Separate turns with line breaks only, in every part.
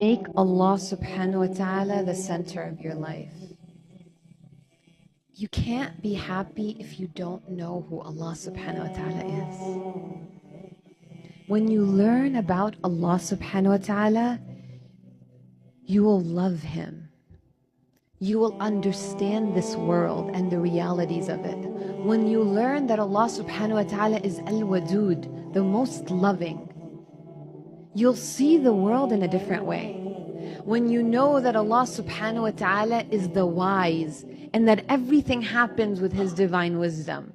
Make Allah subhanahu wa ta'ala the center of your life. You can't be happy if you don't know who Allah subhanahu wa ta'ala is. When you learn about Allah subhanahu wa ta'ala, you will love Him. You will understand this world and the realities of it. When you learn that Allah subhanahu wa ta'ala is Al-Wadud, the most loving, you'll see the world in a different way. When you know that Allah subhanahu wa ta'ala is the wise and that everything happens with His divine wisdom,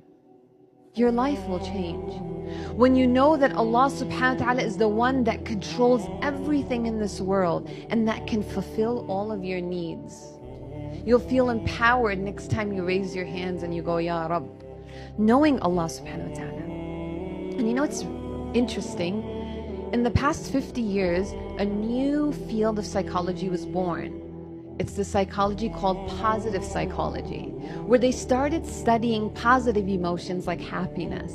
your life will change. When you know that Allah subhanahu wa ta'ala is the one that controls everything in this world and that can fulfill all of your needs, you'll feel empowered next time you raise your hands and you go, Ya Rabb, knowing Allah subhanahu wa ta'ala. And you know, it's interesting. In the past 50 years, a new field of psychology was born. It's the psychology called positive psychology, where they started studying positive emotions like happiness.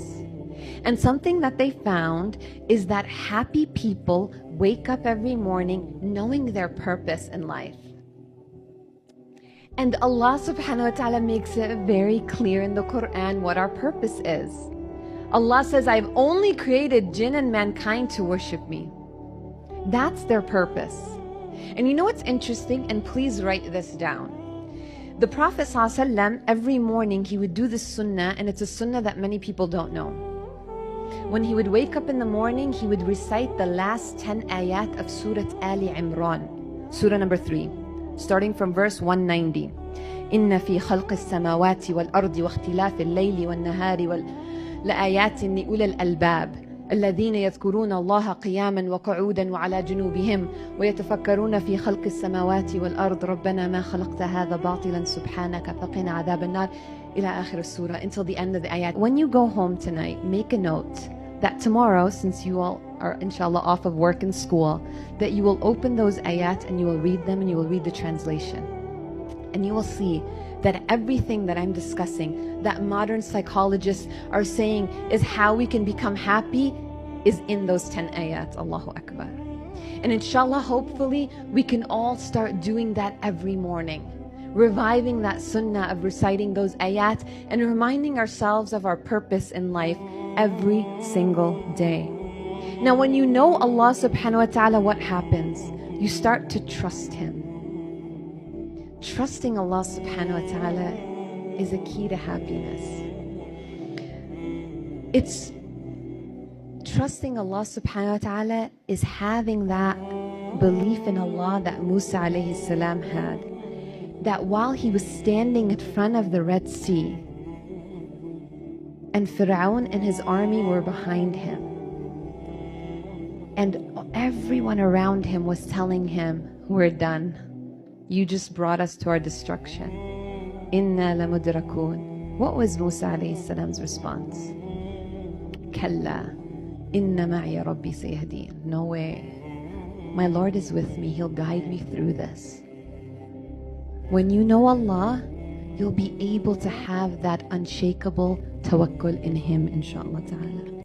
And something that they found is that happy people wake up every morning knowing their purpose in life. And Allah subhanahu wa ta'ala makes it very clear in the Quran what our purpose is. Allah says, I've only created jinn and mankind to worship me. That's their purpose. And you know what's interesting? And please write this down. The Prophet ﷺ, every morning he would do this sunnah, and it's a sunnah that many people don't know. When he would wake up in the morning, he would recite the last 10 ayat of Surah Ali Imran, Surah number 3, starting from verse 190. إِنَّ فِي خَلْقِ السَّمَاوَاتِ وَالْأَرْضِ وَاخْتِلَافِ اللَّيْلِ وَالنَّهَارِ لآيات لأولي الألباب الذين يذكرون الله قياما وقعودا وعلى جنوبهم ويتفكرون في خلق السماوات والأرض ربنا ما خلقت هذا باطلا سبحانك فقنا عذاب النار إلى آخر السورة, until the end of the ayat. When you go home tonight, make a note that tomorrow, since you all are inshallah off of work and school, that you will open those ayat and you will read them and you will read the translation. And you will see that everything that I'm discussing, that modern psychologists are saying is how we can become happy, is in those 10 ayats. Allahu Akbar. And inshallah, hopefully, we can all start doing that every morning, reviving that sunnah of reciting those ayat and reminding ourselves of our purpose in life every single day. Now, when you know Allah subhanahu wa ta'ala, what happens? You start to trust Him. Trusting Allah subhanahu wa ta'ala is a key to happiness. It's trusting Allah subhanahu wa ta'ala is having that belief in Allah that Musa alayhi salam had, that while he was standing in front of the Red Sea and Fir'aun and his army were behind him, and everyone around him was telling him, we're done. You just brought us to our destruction. Inna lamudrakun. What was Musa alayhi salam's response? Kalla, inna ma'iya rabbi sayahdeen. No way. My Lord is with me. He'll guide me through this. When you know Allah, you'll be able to have that unshakable tawakkul in Him, inshallah ta'ala.